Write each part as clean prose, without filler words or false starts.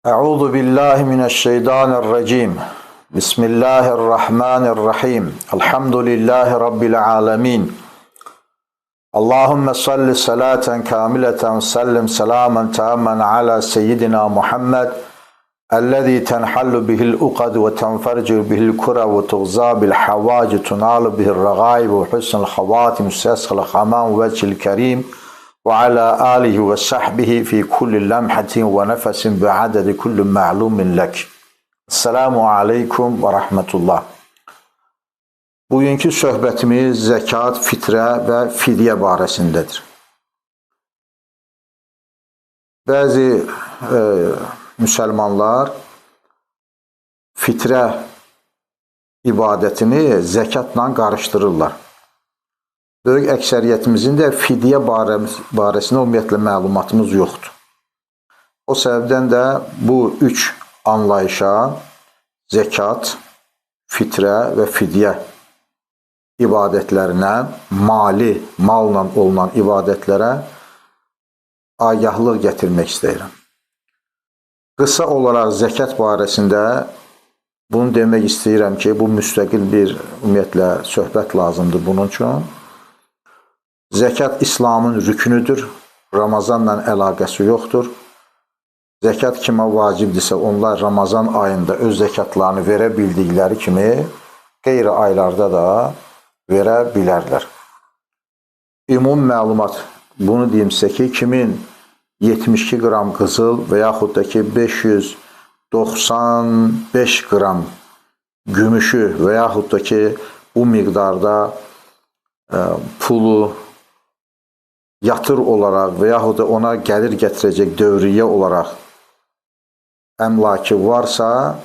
Euzu billahi mineşşeytanirracim. Bismillahirrahmanirrahim. Elhamdülillahi rabbil alamin. Allahumme salli salaten kamileten sallim selamen tamamen ala seyyidina Muhammed ellezî tenhallu bihil uqad ve tenfercu bihil kura ve tuğza bil havaci tunalu bihil ragaib ve husnul havatim seskhil haman ve vecihil kerim ve ala alihi ve sahbihi fi kulli lemhatin ve nefesin bi'adedi kulli ma'lumin lek. Esselamu aleyküm ve rahmetullah. Bugünkü söhbətimiz zəkat, fitrə və fidyə barəsindədir. Bəzi müsəlmanlar fitrə ibadətini zəkatla qarışdırırlar. Böyük əksəriyyətimizin də fidyə barəsində ümumiyyətlə məlumatımız yoxdur. O səbəbdən də bu üç anlayışa zəkat, fitrə və fidyə ibadətlərinə, malla olunan ibadətlərə agahlıq gətirmək istəyirəm. Qısa olaraq zəkat barəsində bunu demək istəyirəm ki, bu müstəqil bir ümumiyyətlə söhbət lazımdır bunun üçün. Zəkat İslamın rükünüdür, Ramazanla əlaqəsi yoxdur. Zəkat kimə vacibdirsə, onlar Ramazan ayında öz zəkatlarını verə bildikləri kimi qeyri aylarda da verə bilərlər. Ümum məlumat bunu deyim sizə ki, kimin 72 qram qızıl və yaxud da ki 595 qram gümüşü və yaxud da ki bu miqdarda pulu yatır olaraq və yaxud da ona gəlir gətirəcək dövriyyə olaraq əmlaki varsa,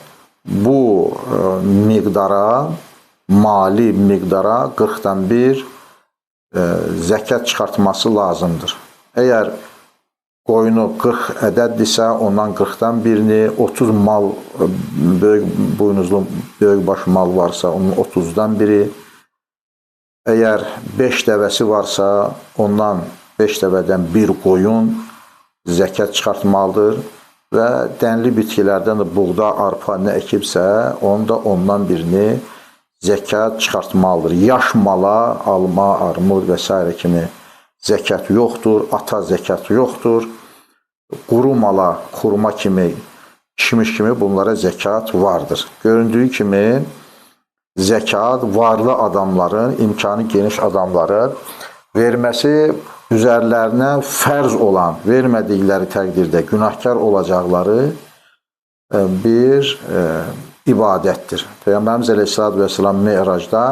bu miqdara, mali miqdara 40-dan bir zəkat çıxartması lazımdır. Əgər qoyunu 40 ədəddirsə, ondan 40-dan birini, 30 mal, böyük buynuzlu, böyük baş mal varsa, onun 30-dan biri, əgər 5 dəvəsi varsa, ondan 5 dəvədən bir qoyun zəkat çıxartmalıdır və dənli bitkilərdən də buğda, arpa nə əkibsə, onda ondan birini zəkat çıxartmalıdır. Yaş mala, alma, armud və s. kimi zəkat yoxdur, ata zəkat yoxdur. Quru mala, xurma kimi, kişmiş kimi bunlara zəkat vardır. Göründüyü kimi zəkat varlı adamların, imkanı geniş adamların verməsi üzərlərinə fərz olan, vermədikləri təqdirdə günahkar olacaqları bir ibadətdir. Peyğəmbərimiz əleyhissalatu vesselam Me'racda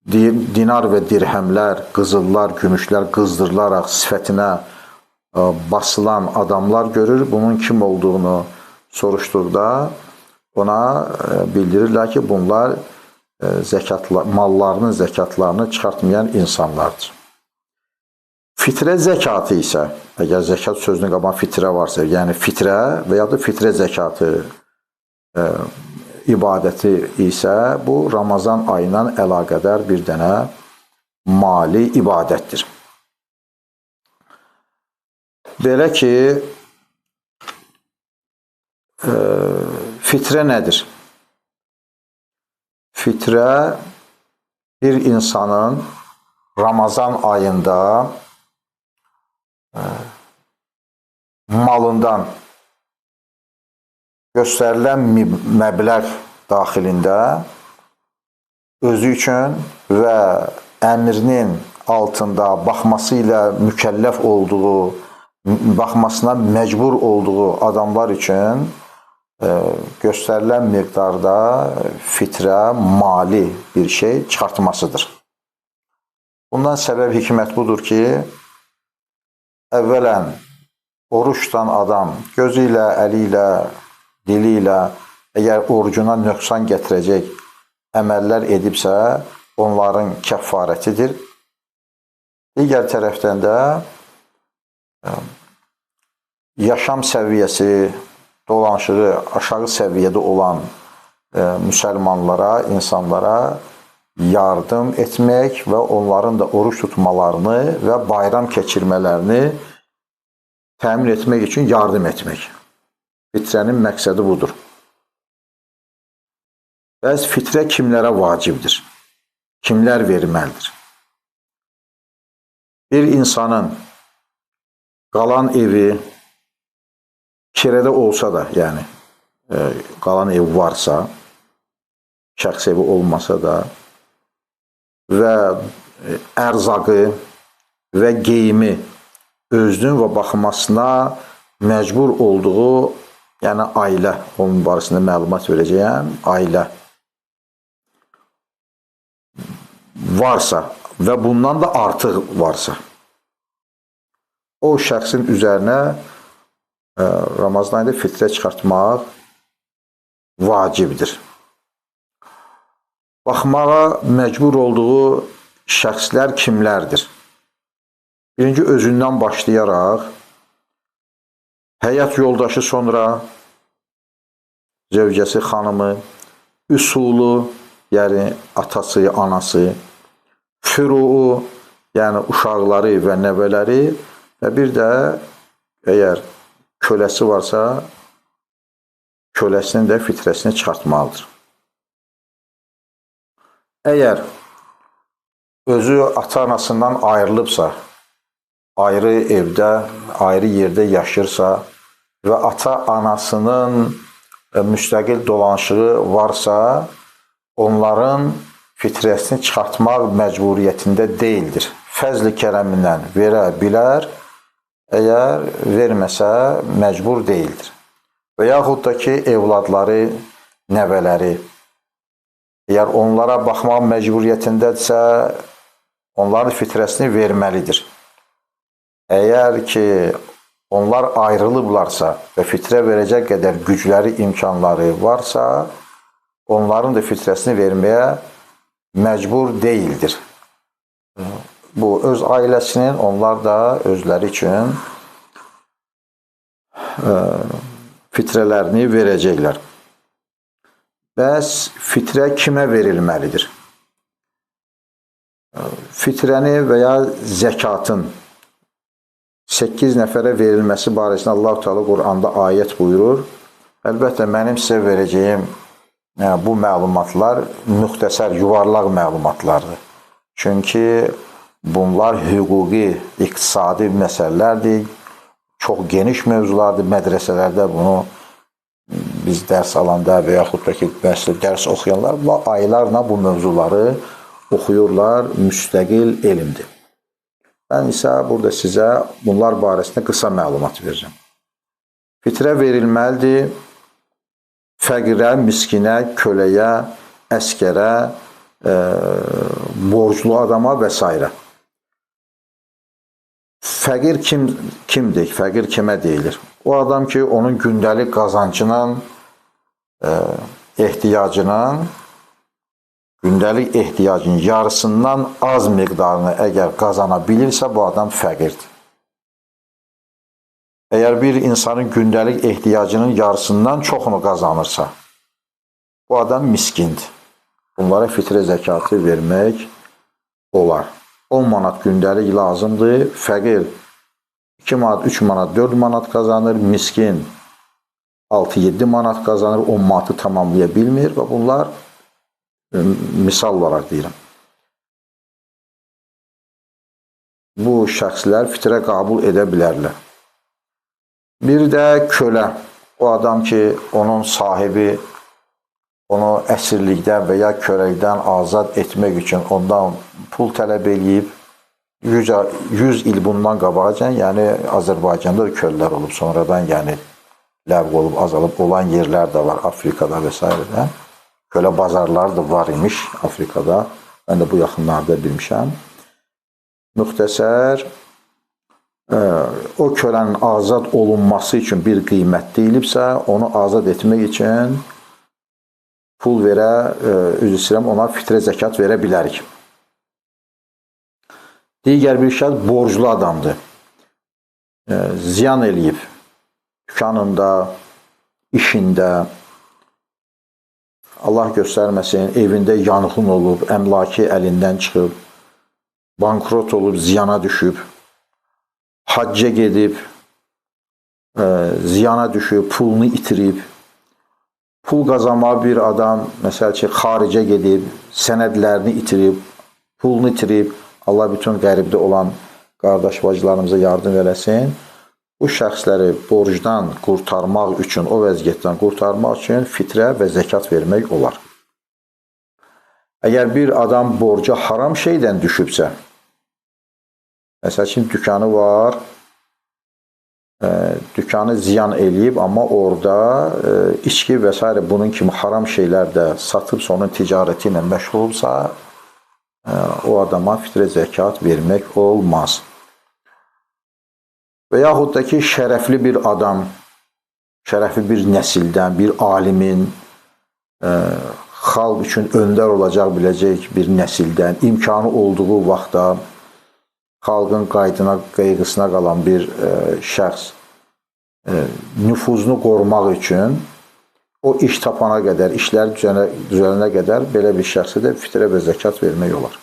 dinar və dirhəmlər, qızıllar, gümüşlər qızdırılaraq sifətinə basılan adamlar görür. Bunun kim olduğunu soruşduqda ona bildirirlər ki, bunlar mallarının zəkatlarını çıxartmayan insanlardır. Fitrə zəkatı isə, əgər zəkat sözünün qabağında fitrə varsa, yəni fitrə və ya da fitrə zəkatı ibadəti isə bu Ramazan ayına əlaqədar bir dənə mali ibadətdir. Belə ki, fitrə nədir? Fitrə bir insanın Ramazan ayında malından göstərilən məbləğ daxilində özü üçün və əmrinin altında baxması ilə mükəlləf olduğu, baxmasına məcbur olduğu adamlar üçün göstərilən miqdarda fitrə, mali bir şey çıxartmasıdır. Bundan səbəb hikmət budur ki, əvvələn oruç tutan adam gözü ilə, əli ilə, dili ilə əgər orucuna nöqsan gətirəcək əməllər edibsə, onların kəffarətidir. Digər tərəfdən də yaşam səviyyəsi, dolanışığı aşağı səviyyədə olan müsəlmanlara, insanlara yardım etmək və onların da oruç tutmalarını və bayram keçirmələrini təmin etmək üçün yardım etmək. Fitrənin məqsədi budur. Bəs fitrə kimlərə vacibdir? Kimlər verməlidir? Bir insanın qalan evi kirədə olsa da, yəni qalan ev varsa, şəxs evi olmasa da və ərzaqı və geyimi özünün və baxmasına məcbur olduğu, yəni ailə, onun barəsində məlumat verəcəyəm, ailə varsa və bundan da artıq varsa, o şəxsin üzərinə Ramazan ayında fitrə çıxartmaq vacibdir. Baxmağa məcbur olduğu şəxslər kimlərdir? Birinci özündən başlayaraq, həyat yoldaşı, sonra zövcəsi, xanımı, üsulu, yəni atası, anası, füruu, yəni uşaqları və nəvələri və bir də əgər köləsi varsa, köləsinin də fitrəsini çıxartmalıdır. Əgər özü ata-anasından ayrılıbsa, ayrı evdə, ayrı yerdə yaşırsa və ata-anasının müstəqil dolanışığı varsa, onların fitrəsini çıxartmaq məcburiyyətində deyildir. Fəzl-i kərəmindən verə bilər, əgər verməsə məcbur deyildir. Və yaxud da ki, evladları, nəvələri, əgər onlara baxmaq məcburiyyətindədirsə, onların fitrəsini verməlidir. Əgər ki, onlar ayrılıblarsa və fitrə verəcək qədər gücləri, imkanları varsa, onların da fitrəsini verməyə məcbur deyildir. Bu, öz ailəsinin, onlar da özləri üçün fitrələrini verəcəklər. Bəs fitrə kimə verilməlidir? Fitrəni və ya zəkatın 8 nəfərə verilməsi barəsində Allah-u Teala Quranda ayət buyurur. Əlbəttə, mənim sizə verəcəyim bu məlumatlar müxtəsər, yuvarlaq məlumatlardır. Çünki bunlar hüquqi, iqtisadi məsələlərdir, çox geniş mövzulardır. Mədrəsələrdə bunu biz dərs alanda və yaxud da ki, dərs oxuyanlar aylarla bu mövzuları oxuyurlar, müstəqil elmdir. Mən isə burada sizə bunlar barəsində qısa məlumat verəcəm. Fitrə verilməlidir fəqirə, miskinə, köləyə, əskərə, borclu adama və s. Fəqir kimdir? Fəqir kimə deyilir? O adam ki, onun gündəlik qazancının, gündəlik ehtiyacının yarısından az miqdarını əgər qazana bilirsə, bu adam fəqirdir. Əgər bir insanın gündəlik ehtiyacının yarısından çoxunu qazanırsa, bu adam miskindir. Bunlara fitrə zəkatı vermək olar. 10 manat gündəlik lazımdır. Fəqir 2 manat, 3 manat, 4 manat qazanır. Miskin 6-7 manat qazanır. 10 manatı tamamlaya bilmir və bunlar misal olaraq deyirəm. Bu şəxslər fitrə qəbul edə bilərlər. Bir də kölə, o adam ki, onun sahibi onu əsirlikdən və ya köləlikdən azad etmək üçün ondan pul tələb eləyib, 100 il bundan qabaqcan, yəni Azərbaycanda da kölələr olub, sonradan yəni ləğv olub, azalıb olan yerlər də var Afrikada və s. Kölə bazarları da var imiş Afrikada, mən də bu yaxınlarda bilmişəm. Müxtəsər, o kölənin azad olunması üçün bir qiymət deyilibsə, onu azad etmək üçün pul verə, üzr istəyirəm, ona fitrə zəkat verə bilərik. Digər bir şəxs borclu adamdır. Ziyan eləyib dükanında, işində, Allah göstərməsin, evində yanğın olub, əmlaki əlindən çıxıb, bankrot olub, ziyana düşüb, hacca gedib, ziyana düşüb, pulunu itirib, pul qazanmağı bir adam, məsəl ki, xaricə gedib, sənədlərini itirib, pulunu itirib, Allah bütün qəribdə olan qardaş bacılarımıza yardım eləsin. Bu şəxsləri borcdan qurtarmaq üçün, o vəziyyətdən qurtarmaq üçün fitrə və zəkat vermək olar. Əgər bir adam borca haram şeydən düşübsə, məsəl üçün dükanı var, dükanı ziyan eləyib, amma orada içki və s. bunun kimi haram şeylər də satıb onun ticarəti ilə məşğul olsa, o adama fitrə zəkat vermək olmaz. Və yaxud da ki, şərəfli bir adam, şərəfli bir nəsildən, bir alimin, xalq üçün öndər olacaq biləcək bir nəsildən, imkanı olduğu vaxtda xalqın qayğısına qalan bir şəxs nüfuzunu qorumaq üçün o iş tapana qədər, işlər düzələnə qədər belə bir şəxsə də fitrə və zəkat vermək olar.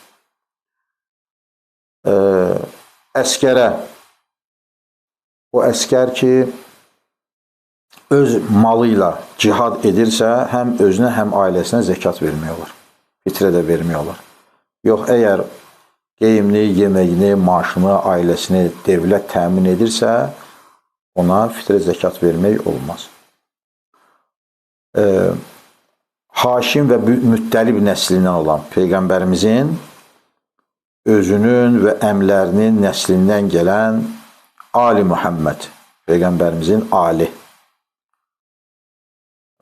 Əskərə, o əskər ki, öz malı ilə cihad edirsə, həm özünə, həm ailəsinə zəkat vermək olar. Fitrə də vermək olar. Yox, əgər geyimini, yeməyini, maaşını, ailəsini dövlət təmin edirsə, ona fitrə zəkat vermək olmaz. Haşim və Müttəlib nəslindən olan Peyğəmbərimizin özünün və əmlərinin nəslindən gələn Ali Muhammed, Peyğəmbərimizin Ali.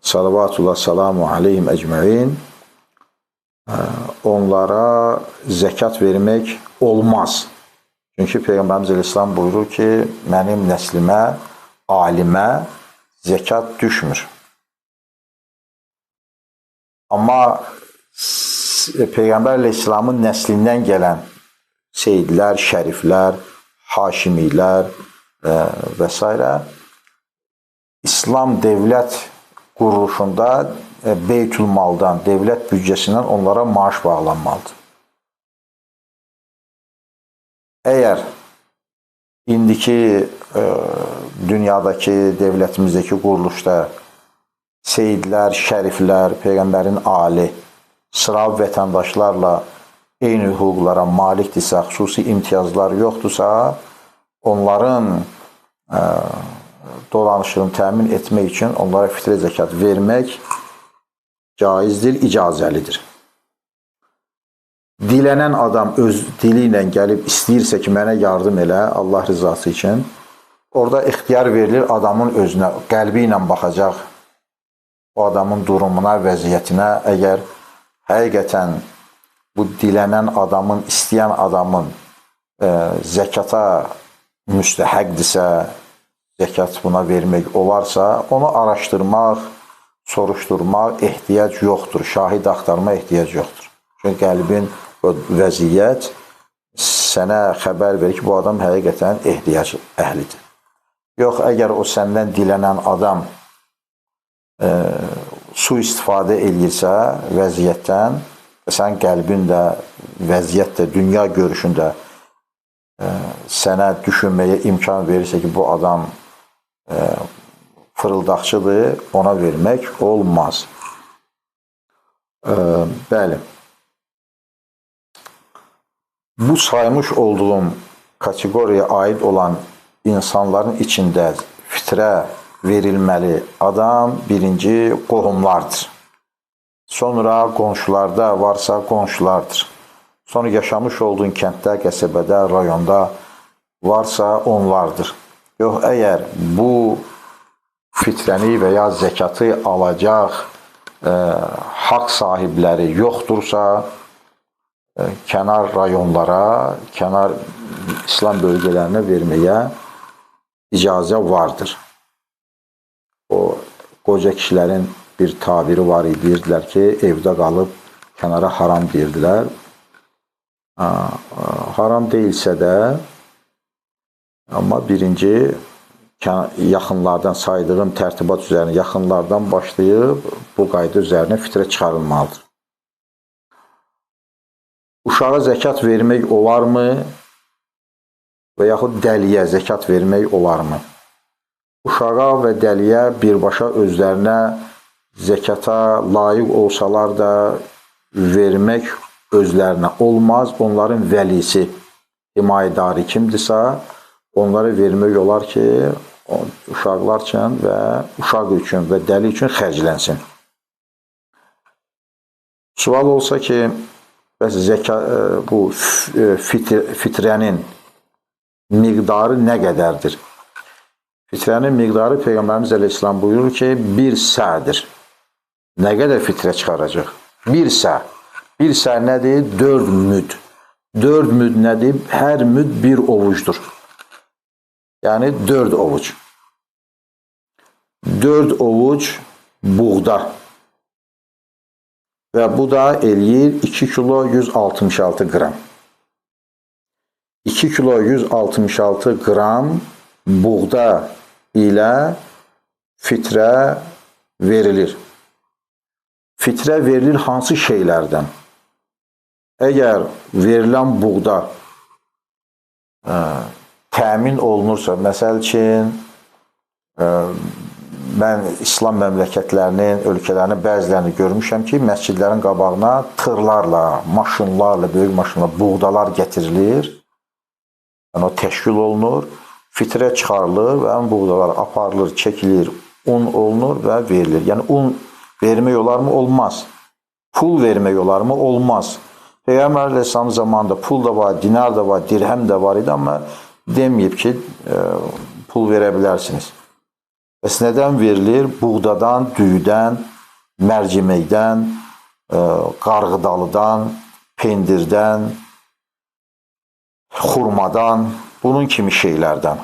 Salavatullah salamu aleyhim əcməin. Onlara zəkat vermək olmaz. Çünki Peyğəmbərimiz Əleyhisselam buyurur ki, mənim nəslimə, alimə zəkat düşmür. Amma Peyğəmbər Əleyhisselamın nəslindən gələn seyyidlər, şəriflər, haşimilər və s. İslam dövlət quruluşunda Beytülmaldan, dövlət büdcəsindən onlara maaş bağlanmalıdır. Əgər indiki dünyadakı, dövlətimizdəki quruluşda seyyidlər, şəriflər, Peyğəmbərin ali, sırav vətəndaşlarla eyni hüquqlara malikdirsə, xüsusi imtiyazlar yoxdursa, onların dolanışını təmin etmək üçün onlara fitrə zəkat vermək caizdir, icazəlidir. Dilənən adam öz dili ilə gəlib istəyirsə ki, mənə yardım elə, Allah rızası üçün, orada ixtiyar verilir adamın özünə, qəlbi ilə baxacaq o adamın durumuna, vəziyyətinə. Əgər həqiqətən bu dilənən adamın, istəyən adamın zəkata müstəhəqdirsə, zəkat buna vermək olarsa, onu araşdırmaq, soruşturmaq ehtiyac yoxdur. Şahid axtarma ehtiyac yoxdur. Çünki qəlbin vəziyyət sənə xəbər verir ki, bu adam həqiqətən ehtiyac əhlidir. Yox, əgər o səndən dilənən adam sui-istifadə edirsə vəziyyətdən, sən qəlbin də, vəziyyət də, dünya görüşündə sənə düşünməyə imkan verirsə ki, bu adam fırıldaqçıdır, ona vermək olmaz. Bəli. Bu saymış olduğum kateqoriyaya aid olan insanların içində fitrə verilməli adam birinci qohumlardır. Sonra qonşularda varsa qonşulardır. Sonra yaşamış olduğun kənddə, qəsəbədə, rayonda varsa onlardır. Yox, əgər bu fitrəni və ya zəkatı alacaq haqq sahibləri yoxdursa, kənar rayonlara, kənar İslam bölgələrinə verməyə icazə vardır. O qoca kişilərin bir tabiri var idi, deyirdilər ki, evdə qalıb kənara haram deyirdilər. Haram deyilsə də, amma birinci yaxınlardan saydığım tərtibat üzərinə yaxınlardan başlayıb bu qayda üzərinə fitrə çıxarılmalıdır. Uşağa zəkat vermək olarmı və yaxud dəliyə zəkat vermək olarmı? uşağa və dəliyə birbaşa özlərinə zəkata layiq olsalar da vermək özlərinə olmaz. Onların vəlisi, himayədarı kimdirsə, onlara vermək olar ki, uşaqlar üçün və uşaq üçün və dəli üçün xərclənsin. Sual olsa ki, bəs bu fitrənin miqdarı nə qədərdir? Fitrənin miqdarı Peyğəmbərimiz əleyhissalam buyurur ki, bir sədir. Nə qədər fitrə çıxaracaq? Bir sə. Bir sə nədir? 4 müd. 4 müd nədir? Hər müd bir ovucdur. Yəni 4 ovuc. 4 ovuc buğda. Və bu da eləyir 2 kilo 166 qram. 2 kilo 166 qram buğda ilə fitrə verilir. Fitrə verilir hansı şeylərdən? Əgər verilən buğda təmin olunursa, məsəl üçün, mən İslam məmləkətlərinin, ölkələrinin bəzilərini görmüşəm ki, məscidlərin qabağına tırlarla, maşınlarla, böyük maşınlarla buğdalar gətirilir. Yəni, o təşkil olunur, fitrə çıxarılır və buğdalar aparılır, çəkilir, un olunur və verilir. Yəni, un vermək olarmı? Olmaz. Pul vermək olarmı? Olmaz. Peyğəmbər əleyhissalam zamanında pul da var, dinar da var, dirhəm də var idi, amma deməyib ki, pul verə bilərsiniz. Bəs nədən verilir? Buğdadan, düyüdən, mərciməkdən, qarğıdalıdan, pendirdən, xurmadan, bunun kimi şeylərdən.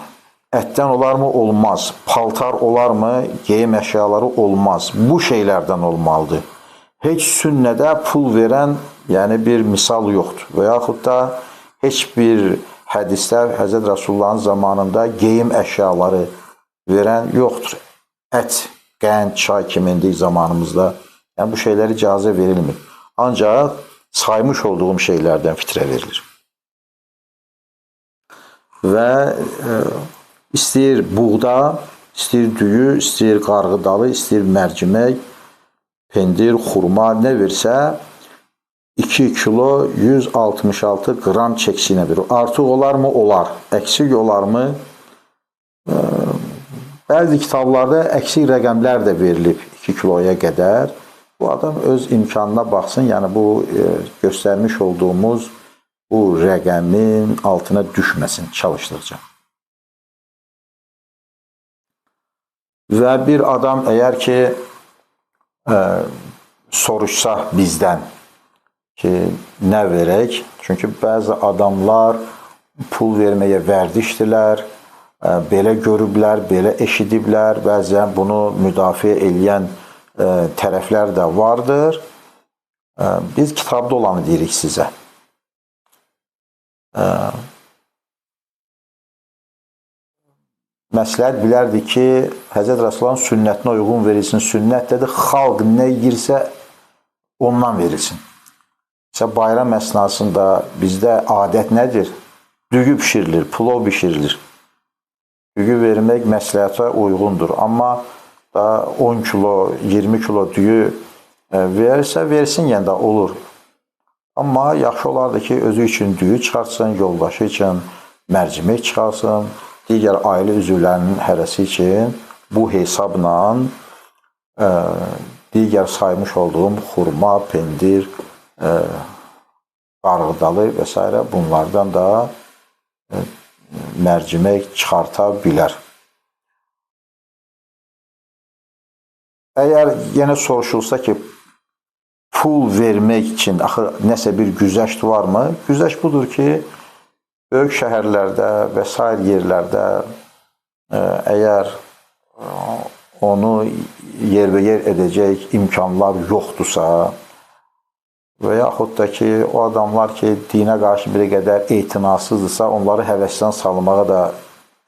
Ətdən olarmı? Olmaz. Paltar olarmı? Geyim əşyaları olmaz. Bu şeylərdən olmalıdır. Heç sünnədə pul verən, yəni bir misal yoxdur. Və yaxud da heç bir hədisdə Həzrət Rasulullahın zamanında geyim əşyaları verən yoxdur. Ət, qənd, çay kimi indi zamanımızda. Yəni, bu şeylər icazə verilmir. Ancaq saymış olduğum şeylərdən fitrə verilir. Və istəyir buğda, istəyir düyü, istəyir qarğıdalı, istəyir mərcimək, pendir, xurma, nə versə 2 kilo 166 qram çəksinə verir. Artıq olarmı? Olar. Əksik olarmı? Bəzi kitablarda əksik rəqəmlər də verilib 2 kiloya qədər. Bu adam öz imkanına baxsın, yəni bu göstərmiş olduğumuz bu rəqəmin altına düşməsin çalışdıqca. Və bir adam əgər ki, soruşsa bizdən ki, nə verək? Çünki bəzi adamlar pul verməyə vərdişdirlər, belə görüblər, belə eşidiblər, bəzən bunu müdafiə eləyən tərəflər də vardır. Biz kitabda olanı deyirik sizə. Məsləhət bilərdi ki, Həzrət Rasulullahın sünnətinə uyğun verilsin. Sünnət dedi, xalq nə yirsə ondan verilsin. Məsələn, bayram əsnasında bizdə adət nədir? Düyü bişirilir, plov bişirilir. Düyü vermək məsləhətə uyğundur. Amma 10 kilo, 20 kilo düyü verirsə, versin, yəni də olur. Amma yaxşı olardı ki, özü üçün düyü çıxartsın, yoldaşı üçün mərcimək çıxarsın, digər ailə üzvlərinin hərəsi üçün bu hesabla digər saymış olduğum xurma, pendir, qarğıdalı və s. bunlardan da mərcimək çıxarta bilər. Əgər yenə soruşulsa ki, pul vermək üçün axı nəsə bir güzəşt varmı? Güzəşt budur ki, böyük şəhərlərdə və s. yerlərdə əgər onu yerbəyer edəcək imkanlar yoxdursa və yaxud da ki, o adamlar ki, dinə qarşı bir qədər etinasızdırsa, onları həvəsdən salmağa da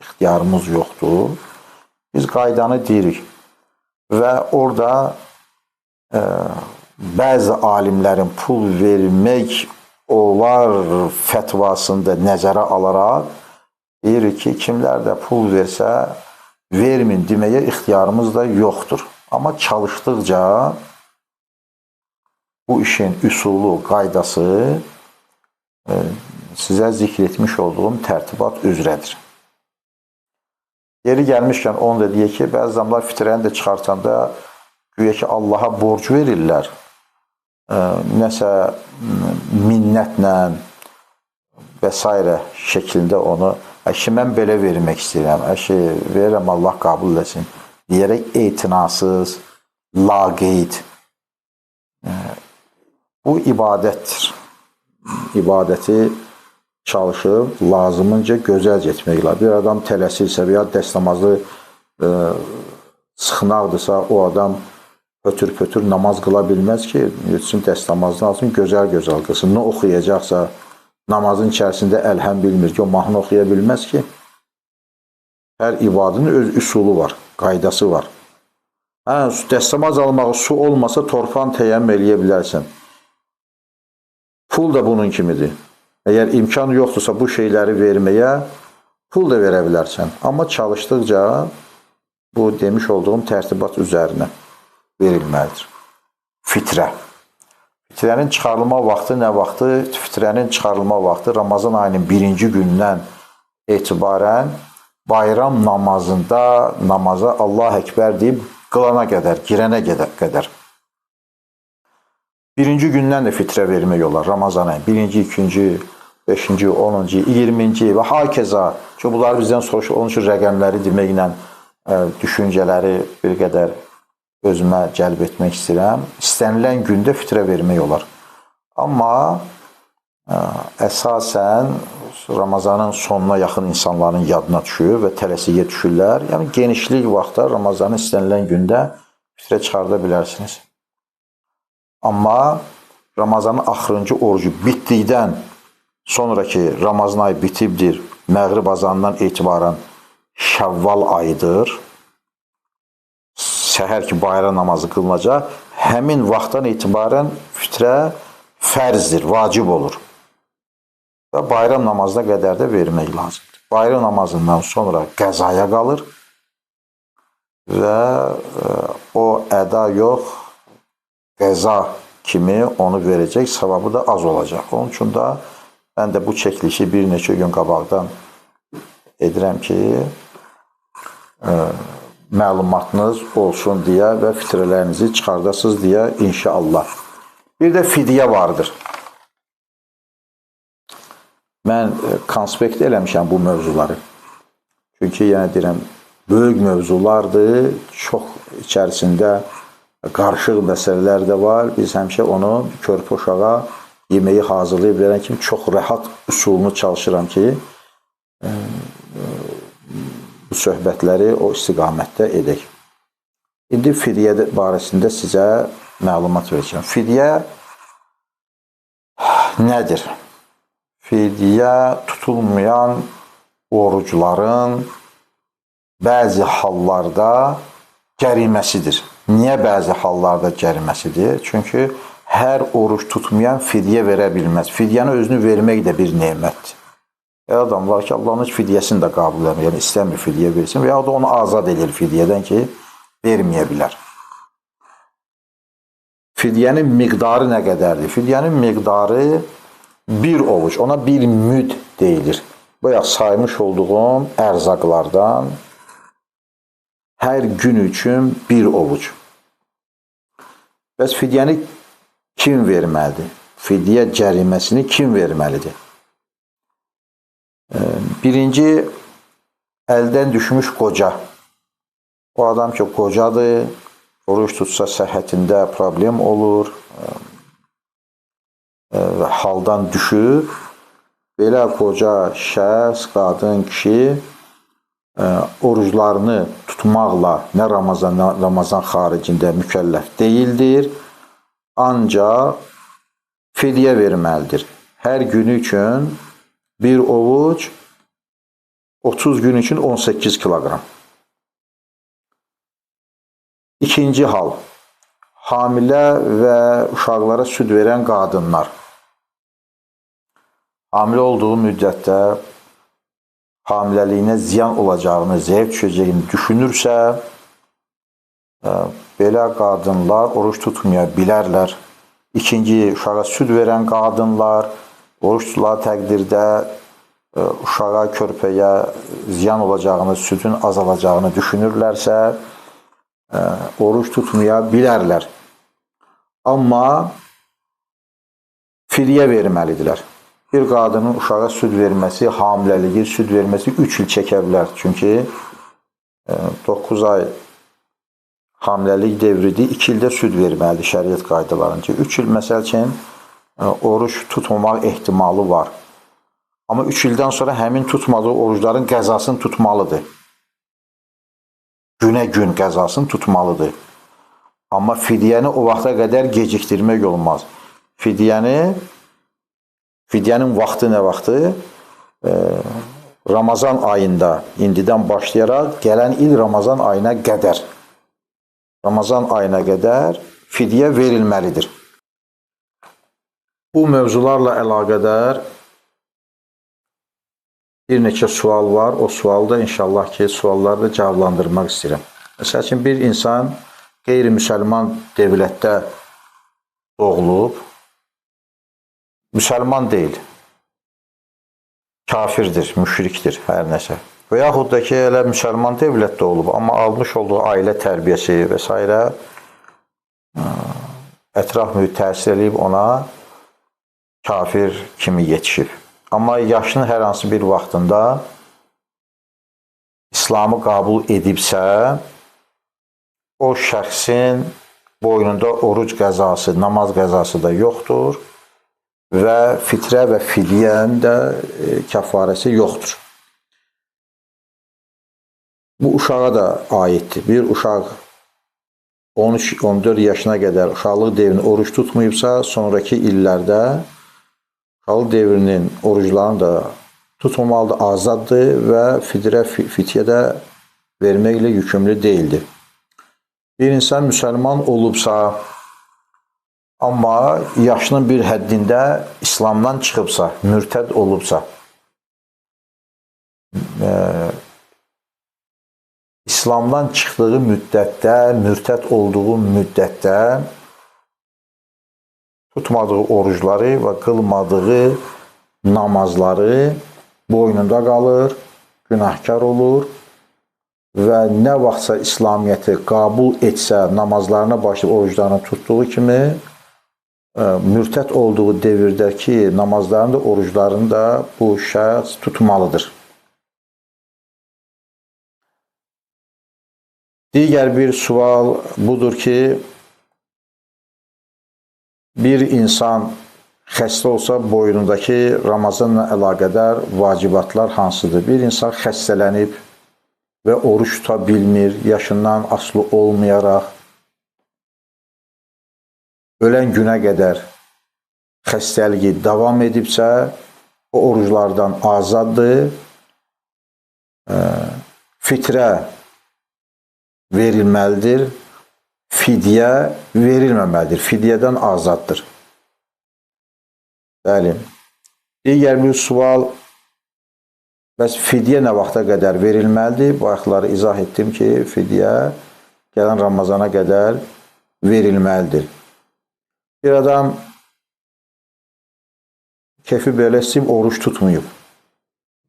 ixtiyarımız yoxdur. Biz qaydanı deyirik və orada bəzi alimlərin pul vermək olar fətvasında nəzərə alaraq deyirik ki, kimlər də pul versə, vermin deməyə ixtiyarımız da yoxdur. Amma çalışdıqca bu işin üsulu, qaydası sizə zikr etmiş olduğum tərtibat üzrədir. Yeri gəlmişkən onu da deyək ki, bəzi adamlar fitrəni də çıxartanda güya ki, Allaha borc verirlər. Nəsə minnətlə və s. şəklində onu mən belə vermək istəyirəm, verirəm Allah qəbul etsin deyərək etinasız, laqeyd. Bu ibadətdir. İbadəti çalışıb lazımınca gözəl etmək lazım. Bir adam tələsirsə və ya dəstəmazı sıxnaqdırsa, o adam pötür namaz qıla bilməz ki, üçün dəstəmazını alsın, gözəl qılsın. Nə oxuyacaqsa, namazın içərisində əlhəm bilmir ki, o mahnı oxuya bilməz ki. Hər ibadətin öz üsulu var, qaydası var. Dəstəmaz almağı su olmasa torpağın təyyəm eləyə bilərsən. Pul da bunun kimidir. Əgər imkan yoxdursa bu şeyləri verməyə, pul da verə bilərsən. Amma çalışdıqca bu demiş olduğum tərtibat üzərinə verilməlidir. Fitrə. Fitrənin çıxarılma vaxtı nə vaxtı? Fitrənin çıxarılma vaxtı Ramazan ayının 1-ci gündən etibarən bayram namazında namaza Allah Əkbər deyib qılana qədər, girənə qədər. 1-ci gündən də fitrə vermək olar Ramazan ayı. 1-ci, 2-ci, 5-ci, 10-cu, 20-ci və hakeza. Çünki bunlar bizdən soruşur. Onun üçün rəqəmləri deməklə düşüncələri bir qədər özümə cəlb etmək istəyirəm. İstənilən gündə fitrə vermək olar. Amma əsasən Ramazanın sonuna yaxın insanların yadına düşür və tələsiyə düşürlər. Yəni genişlik vaxtda Ramazanın istənilən gündə fitrə çıxarda bilərsiniz. Amma Ramazanın axırıncı orucu bitdikdən sonraki Ramazan ayı bitibdir. Məğrib azanından etibarən Şəvval ayıdır. Səhər ki, bayram namazı qılınacaq. Həmin vaxtdan etibarən fitrə fərzdir, vacib olur. Və bayram namazına qədər də vermək lazımdır. Bayram namazından sonra qəzaya qalır və o əda yox, qəza kimi onu verəcək, savabı da az olacaq. Onun üçün də mən də bu çəkilişi bir neçə gün qabaqdan edirəm ki, məlumatınız olsun deyə və fitrələrinizi çıxardasınız deyə inşallah. Bir də fidyə vardır. Mən konspekt eləmişəm bu mövzuları. Çünki yenə deyirəm, böyük mövzulardır, çox içərisində qarışıq məsələlər də var. Biz həmişə onu körpə uşağa yeməyi hazırlayıb verən kimi çox rahat üsulunu çalışıram ki, bu söhbətləri o istiqamətdə edək. İndi fidyə barəsində sizə məlumat verəcəm. Fidyə nədir? Fidyə tutulmayan orucların bəzi hallarda cəriməsidir. Niyə bəzi hallarda cəriməsidir? Çünki hər oruç tutmayan fidyə verə bilməz. Fidyəni özünü vermək də bir nemətdir. Adam var ki, Allahın heç fidyəsini də qəbul edəmir, yəni istəmir fidyə versin və ya da onu azad edir fidyədən ki, verməyə bilər. Fidyənin miqdarı nə qədərdir? Fidyənin miqdarı bir ovuc, ona bir müd deyilir. Bayaq saymış olduğum ərzaqlardan hər gün üçün bir ovuc. Bəs fidyəni kim verməlidir? Fidyə cəriməsini kim verməlidir? Birinci, əldən düşmüş qoca. O adam ki, qocadır, oruç tutsa səhhətində problem olur, haldan düşüb, belə qoca şəxs, qadın, kişi oruclarını tutmaqla nə Ramazan xaricində mükəlləf deyildir, ancaq fidyə verməlidir. Hər günü üçün bir ovuc, 30 gün üçün 18 kiloqram. İkinci hal, hamilə və uşaqlara süd verən qadınlar. Hamilə olduğu müddətdə hamiləliyinə ziyan olacağını, zəif düşəcəyini düşünürsə, belə qadınlar oruç tutmaya bilərlər. İkinci, uşağa süd verən qadınlar oruç tutulağı təqdirdə uşağa, körpəyə ziyan olacağını, südün azalacağını düşünürlərsə, oruç tutmaya bilərlər. Amma fidyə verməlidirlər. Bir qadının uşağa süd verməsi, hamiləliyi, süd verməsi 3 il çəkə bilər. Çünki 9 ay hamiləlik devridir, 2 ildə süd verməlidir şəriət qaydalarınca. 3 il məsəl üçün oruç tutmamaq ehtimalı var. Amma 3 ildən sonra həmin tutmadığı orucların qəzasını tutmalıdır. Günə-gün qəzasını tutmalıdır. Amma fidyəni o vaxta qədər gecikdirmək olmaz. Fidyənin vaxtı nə vaxtı? Ramazan ayında, indidən başlayaraq gələn il Ramazan ayına qədər. Ramazan ayına qədər fidyə verilməlidir. Bu mövzularla əlaqədar bir neçə sual var. O sualda inşallah ki, sualları da cavablandırmaq istəyirəm. Məsəl üçün, bir insan qeyri-müsəlman dövlətdə doğulub, müsəlman deyil, kafirdir, müşrikdir, hər nəsə. Və yaxud da ki, elə müsəlman dövlətdə olub, amma almış olduğu ailə tərbiyəsi və s. Ətraf mühit təsir edib ona kafir kimi yetişib. Amma yaşının hər hansı bir vaxtında İslamı qəbul edibsə, o şəxsin boynunda oruc qəzası, namaz qəzası da yoxdur və fitrə və fidyənin də kəfarəsi yoxdur. Bu uşağa da aiddir. Bir uşaq 13-14 yaşına qədər uşaqlıq devrində oruç tutmayıbsa, sonraki illərdə uşaqlıq devrinin oruclarını da tutmamalıdır, azaddır və fidyə də verməklə yükümlü deyildir. Bir insan müsəlman olubsa, amma yaşının bir həddində İslamdan çıxıbsa, mürtəd olubsa, İslamdan çıxdığı müddətdə, mürtəd olduğu müddətdə tutmadığı orucları və qılmadığı namazları boynunda qalır, günahkar olur və nə vaxtsa İslamiyyəti qəbul etsə, namazlarına başlayıb oruclarını tutduğu kimi, mürtəd olduğu devirdəki namazlarını da, oruclarını da bu şəxs tutmalıdır. Digər bir sual budur ki, bir insan xəstə olsa boynundakı Ramazanla əlaqədar vacibatlar hansıdır? Bir insan xəstələnib və oruç tuta bilmir, yaşından asılı olmayaraq, ölən günə qədər xəstəliyi davam edibsə, o oruclardan azaddır, fitrə verilməlidir, fidyə verilməməlidir, fidyədən azaddır. Bəli. Digər bir sual, bəs fidyə nə vaxta qədər verilməlidir? Bu ayaqları izah etdim ki, fidyə gələn Ramazana qədər verilməlidir. Bir adam kefi belə istəyib, oruç tutmayıb.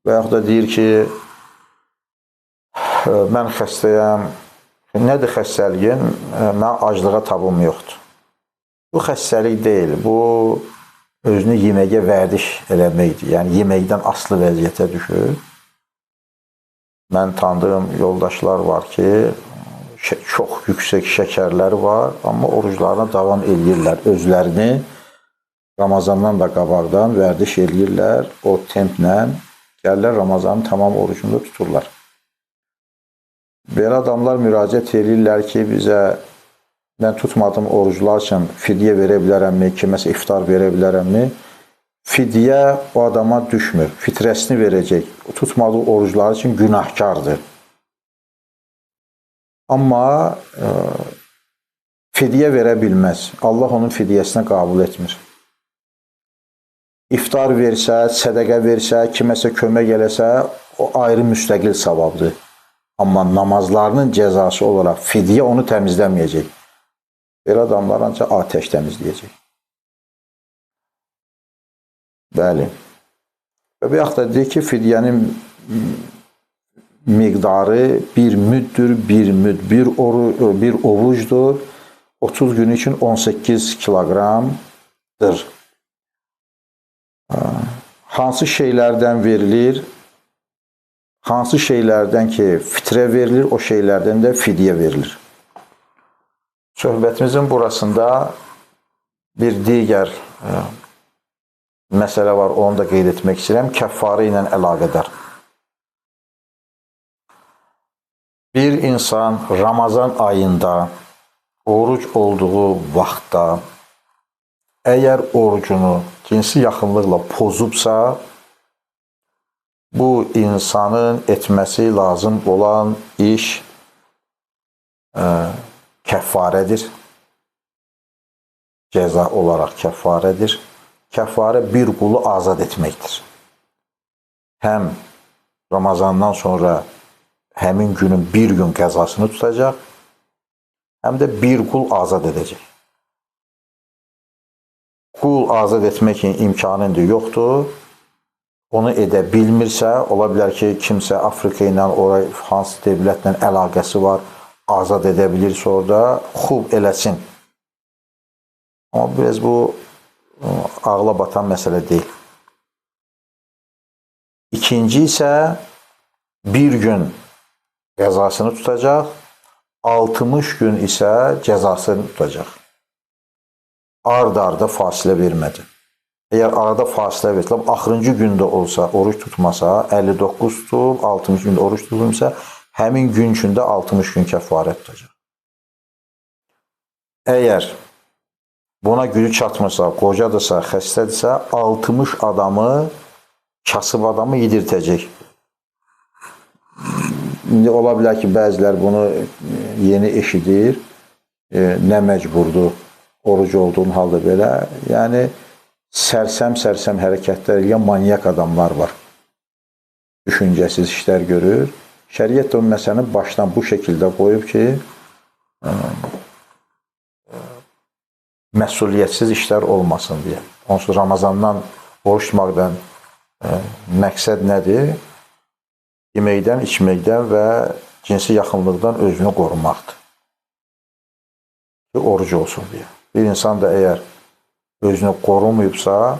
Və yaxud da deyir ki, mən xəstəyəm, nədir xəstəliyin? Mən aclığa tabım yoxdur. Bu xəstəlik deyil, bu özünü yeməyə vərdiş eləməkdir. Yəni, yeməkdən asılı vəziyyətə düşür. Mən tanıdığım yoldaşlar var ki, çox yüksək şəkərləri var, amma oruclarına davam edirlər. Özlərini Ramazandan da qabaqdan vərdiş edirlər, o templə gəlirlər, Ramazanın tamam orucunda tuturlar. Belə adamlar müraciət edirlər ki, bizə mən tutmadığım oruclar üçün fidyə verə bilərəmmi, kiməsə iftar verə bilərəmmi? Fidyə o adama düşmür, fitrəsini verəcək. Tutmadığı oruclar üçün günahkardır. Amma fidyə verə bilməz. Allah onun fidyəsini qəbul etmir. İftar versə, sədəqə versə, kiməsə kömək eləsə, o ayrı müstəqil savabdır. Amma namazlarının cəzası olaraq fidyə onu təmizləməyəcək. Belə adamlar ancaq atəş təmizləyəcək. Bəli. Və bir yaxud da deyək ki, fidyənin miqdarı bir müddür, bir ovucdur. 30 gün üçün 18 kiloqramdır. Hansı şeylərdən verilir? Hansı şeylərdən ki, fitrə verilir, o şeylərdən də fidyə verilir. Söhbətimizin burasında bir digər məsələ var, onu da qeyd etmək istəyirəm. Kəffarə ilə əlaqədar. Bir insan Ramazan ayında oruc olduğu vaxtda əgər orucunu cinsi yaxınlıqla pozubsa, bu insanın etməsi lazım olan iş kəffarədir. Cəza olaraq kəffarədir. Kəffarə bir qulu azad etməkdir. Həm Ramazandan sonra həmin günün bir gün qəzasını tutacaq, həm də bir qul azad edəcək. Qul azad etmək imkanı indi yoxdur. Onu edə bilmirsə, ola bilər ki, kimsə Afrika ilə, hansı dövlətlə əlaqəsi var, azad edə bilirsə orada, xub eləsin. Amma biraz bu ağla batan məsələ deyil. İkinci isə bir gün qəzasını tutacaq, 60 gün isə cəzasını tutacaq. Ard-arda fasilə vermədi. Əgər arada fasilə verilib, axırıncı gündə olsa, oruç tutmasa, 59 tutub, 60 gündə oruç tutulmasa, həmin gün içində 60 gün kəffarə tutacaq. Əgər buna gücü çatmırsa, qocadırsa, xəstədirsə, 60 adamı, kasıb adamı yedirtəcək. İndi ola bilər ki, bəzilər bunu yeni eşidir, nə məcburdur, oruc olduğun halda belə. Yəni, sərsəm hərəkətlər eləyən manyak adamlar var. Düşüncəsiz işlər görür. Şəriət də o məsələni başdan bu şəkildə qoyub ki, məsuliyyətsiz işlər olmasın deyə. Onsuz Ramazandan oruç tutmaqdan məqsəd nədir? Yeməkdən, içməkdən və cinsi yaxınlıqdan özünü qorumaqdır. Ki, oruc olsun deyə. Bir insan da əgər özünü qorumayıbsa,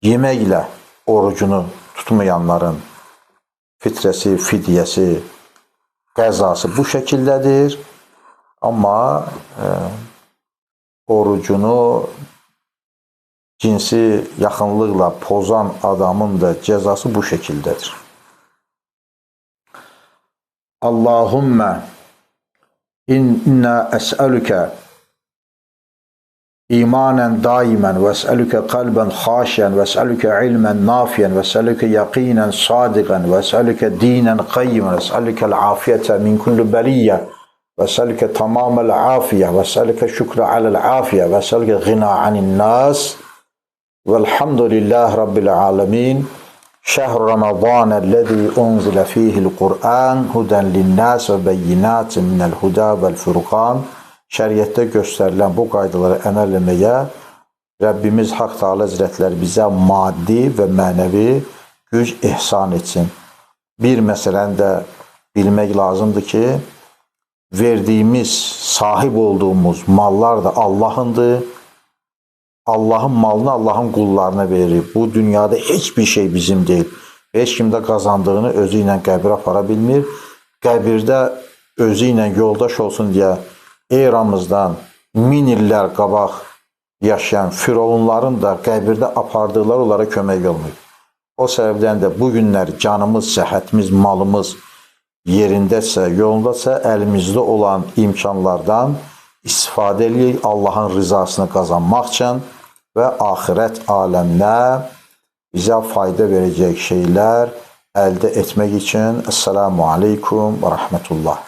yeməklə orucunu tutmayanların fitrəsi, fidyəsi, qəzası bu şəkildədir. Amma orucunu cinsi yaxınlıqla pozan adamın da cəzası bu şəkildədir. Allahümmə inna əsəlükə imanən daimən və əsəlükə qalbən xaşiyən və əsəlükə ilmən nafiyən və əsəlükə yaqinən sadiqən və əsəlükə dinən qayyimən və əsəlükə l-afiyyətə min kullu bəliyyə və əsəlükə tamaməl afiyyə və əsəlükə şükrə aləl afiyyə və əsəlükə ğina anin nas velhamdülillah rabbil alemin. Şəhr Ramazanəl-ləzi unzilə fihil Qur'an hudən linnəs və bəyyinatin minəl huda vəl-furqan. Şəriətdə göstərilən bu qaydaları əməl etməyə Rəbbimiz Haqq Teala Həzrətləri bizə maddi və mənəvi güc ihsan etsin. Bir məsələni də bilmək lazımdır ki, verdiyimiz, sahib olduğumuz mallar da Allahındır. Allahın malını Allahın qullarına verir. Bu dünyada heç bir şey bizim deyil. Heç kim də qazandığını özü ilə qəbirə apara bilmir. Qəbirdə özü ilə yoldaş olsun deyə eramızdan 1000 illər qabaq yaşayan firavunların da qəbirdə apardıqları onlara kömək olmuyor. O səbəbdən də bu günlər canımız, səhhətimiz, malımız yerindəsə, yolundasa əlimizdə olan imkanlardan istifadə edək Allahın rızasını qazanmaq üçün və axirət aləminə bizə fayda verəcək şeylər əldə etmək üçün. Esselamu aleykum və rəhmətullah.